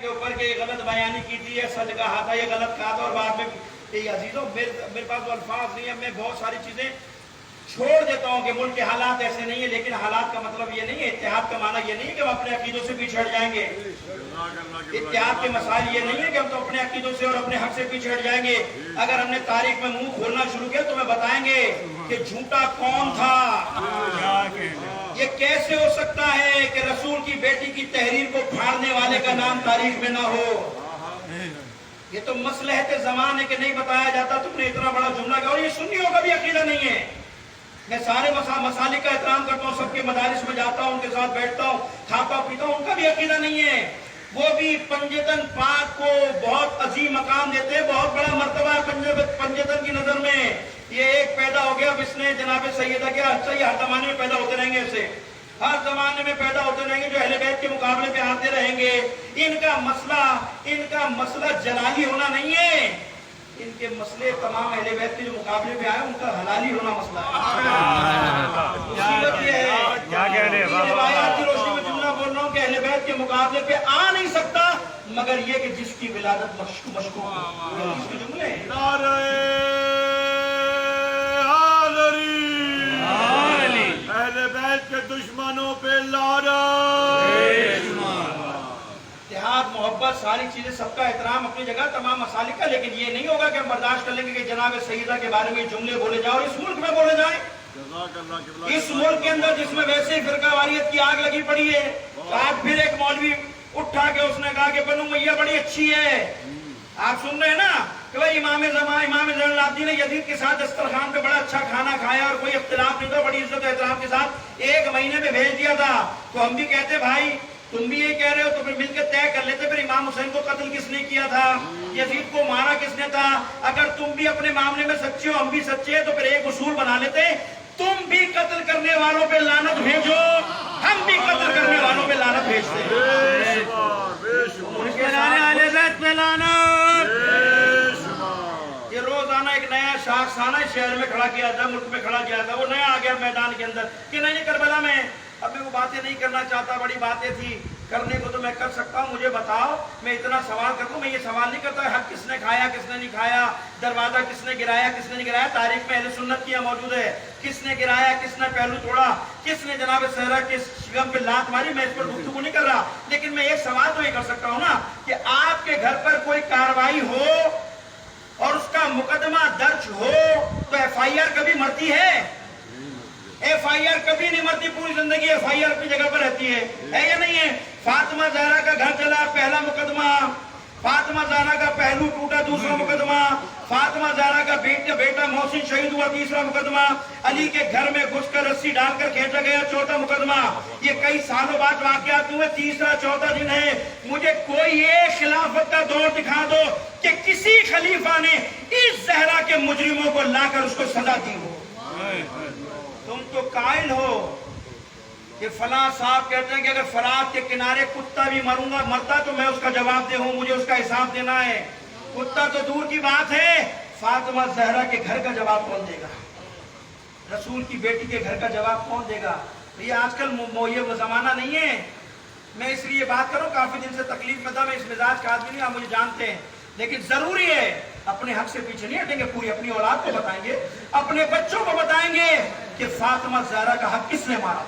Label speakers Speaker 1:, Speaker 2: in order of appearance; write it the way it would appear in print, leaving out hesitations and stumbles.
Speaker 1: کے اوپر کہ غلط بیانی کی تھی، یہ سچ کہا تھا، یہ غلط کہا تھا، اور بعد میں عزیزوں میرے پاس وہ الفاظ نہیں ہے، میں بہت ساری چیزیں چھوڑ دیتا ہوں کہ ملک کے حالات ایسے نہیں ہیں، لیکن حالات کا مطلب یہ نہیں ہے، اتحاد کا معنی یہ نہیں ہے کہ ہم اپنے عقیدوں سے پیچھے ہٹ جائیں گے، اتحاد کے مسائل یہ نہیں ہے کہ ہم تو اپنے عقیدوں سے اور اپنے حق سے پیچھے ہٹ جائیں گے۔ اگر ہم نے تاریخ میں منہ کھولنا شروع کیا تو میں بتائیں گے کہ جھوٹا کون تھا، یہ کیسے ہو سکتا ہے کہ رسول کی بیٹی کی تحریر کو پھاڑنے والے کا نام تاریخ میں نہ ہو، یہ تو مصلحت زمان ہے کہ نہیں بتایا جاتا، تم نے اتنا بڑا جملہ کہا، اور یہ سنیوں کا بھی عقیدہ نہیں ہے۔ میں سارے مسالک کا احترام کرتا ہوں، سب کے مدارس میں جاتا ہوں، ان کے ساتھ بیٹھتا ہوں، کھاتا پیتا ہوں، ان کا بھی عقیدہ نہیں ہے، وہ بھی پنجتن پاک کو بہت عظیم مقام دیتے ہیں، بہت بڑا مرتبہ ہے پنجتن کی نظر میں۔ یہ ایک پیدا ہو گیا، اب اس نے جناب سیدہ کیا، اچھا یہ ہر زمانے میں پیدا ہوتے رہیں گے، اسے ہر زمانے میں پیدا ہوتے رہیں گے جو اہل بیت کے مقابلے پہ آتے رہیں گے۔ ان کا مسئلہ جلالی ہونا نہیں ہے، ان کے مسئلے تمام اہل بیت کے جو مقابلے پہ آئے ان کا حلالی ہونا مسئلہ ہے۔ مصیبت یہ ہے، روایات کی روشنی میں جملہ بول رہا ہوں کہ اہل بیت کے مقابلے پہ آ نہیں سکتا مگر یہ کہ جس کی ولادت مشکوک ہو، اس کے جملے ہیں۔
Speaker 2: نعرہ حیدری، اہل بیت کے دشمنوں پہ لعنت۔
Speaker 1: اتحاد، محبت، ساری چیزیں، سب کا احترام اپنی جگہ، تمام مسالک کا، لیکن یہ نہیں ہوگا کہ ہم برداشت کر لیں گے کہ جناب سیدہ کے بارے میں جملے بولے جائیں اور اس ملک میں بولے جائیں، اس ملک کے اندر جس میں ویسے ہی فرقہ واریت کی آگ لگی پڑی ہے۔ آج پھر ایک مولوی اٹھا کے اس نے کہا کہ بنو میہ بڑی اچھی ہے، آپ سن رہے ہیں نا کہ بھائی امام زین العابدین نے یزید کے ساتھ دسترخوان پہ بڑا اچھا کھانا کھایا اور کوئی اختلاف نہیں تھا، بڑی عزت و احترام کے ساتھ 1 مہینے میں بھیج دیا تھا۔ تو ہم بھی کہتے بھائی تم بھی یہ کہہ رہے ہو تو پھر مل کے طے کر لیتے، پھر امام حسین کو قتل کس نے کیا تھا، یزید کو مارا کس نے تھا؟ اگر تم بھی اپنے معاملے میں سچے ہو، ہم بھی سچے ہیں، تو پھر ایک اصول بنا لیتے، تم بھی قتل کرنے والوں پہ لعنت بھیجو، ہم بھی قتل کرنے والوں پہ لعنت بھیجتے ہیں۔ یہ روزانہ ایک نیا شاخسانہ شہر میں کھڑا کیا تھا، ملک میں کھڑا کیا تھا، وہ نیا آ گیا میدان کے اندر کہ نہیں کربلا میں اب میں وہ باتیں نہیں کرنا چاہتا، بڑی باتیں تھی، کرنے کو تو میں کر سکتا ہوں، مجھے بتاؤ میں اتنا سوال کرتا ہوں، میں یہ سوال نہیں کرتا حق کس نے کھایا کس نے نہیں کھایا، دروازہ کس نے گرایا کس نے نہیں گرایا، تاریخ میں اہل سنت کیا موجود ہے، کس نے گرایا کس نے پہلو توڑا، کس نے جناب صحرا کے شکم پہ لات ماری، میں اس پر گفتگو نہیں کر رہا، لیکن میں ایک سوال تو یہ کر سکتا ہوں نا کہ آپ کے گھر پر کوئی کارروائی ہو اور اس کا مقدمہ درج ہو تو ایف آئی آر کبھی مرتی ہے؟ ایف آئی آر کبھی نہیں مرتی، پوری زندگی ایف آئی آر اپنی جگہ پر رہتی ہے یا نہیں ہے؟ فاطمہ زہرا کا گھر چلا، پہلا مقدمہ، فاطمہ زہرا کا پہلو ٹوٹا، دوسرا مقدمہ، فاطمہ زہرا کا بیٹا محسن شہید ہوا، تیسرا مقدمہ، علی کے گھر میں گھس کر رسی ڈال کر کھینچا گیا، چوتھا مقدمہ، یہ کئی سالوں بعد واقعات ہوئے، تیسرا چوتھا دن ہے۔ مجھے کوئی ایک خلافت کا دور دکھا دو کہ کسی خلیفہ نے اس زہرا کے مجرموں کو لا کر اس کو سزا دی ہو۔ تم تو قائل ہو کہ فلاں صاحب کہتے ہیں کہ اگر فرات کے کنارے کتا بھی مرتا تو میں اس کا جواب دے ہوں، مجھے اس کا حساب دینا ہے۔ کتا تو دور کی بات ہے، فاطمہ زہرا کے گھر کا جواب کون دے گا؟ رسول کی بیٹی کے گھر کا جواب کون دے گا؟ یہ آج کل یہ زمانہ نہیں ہے، میں اس لیے بات کروں، کافی دن سے تکلیف میں تھا، میں اس مزاج کا آدمی نہیں، آپ مجھے جانتے ہیں، لیکن ضروری ہے اپنے حق سے پیچھے نہیں ہٹیں گے، پوری اپنی اولاد کو بتائیں گے، اپنے بچوں کو بتائیں گے کہ فاطمہ زہرا کا حق کس نے مارا۔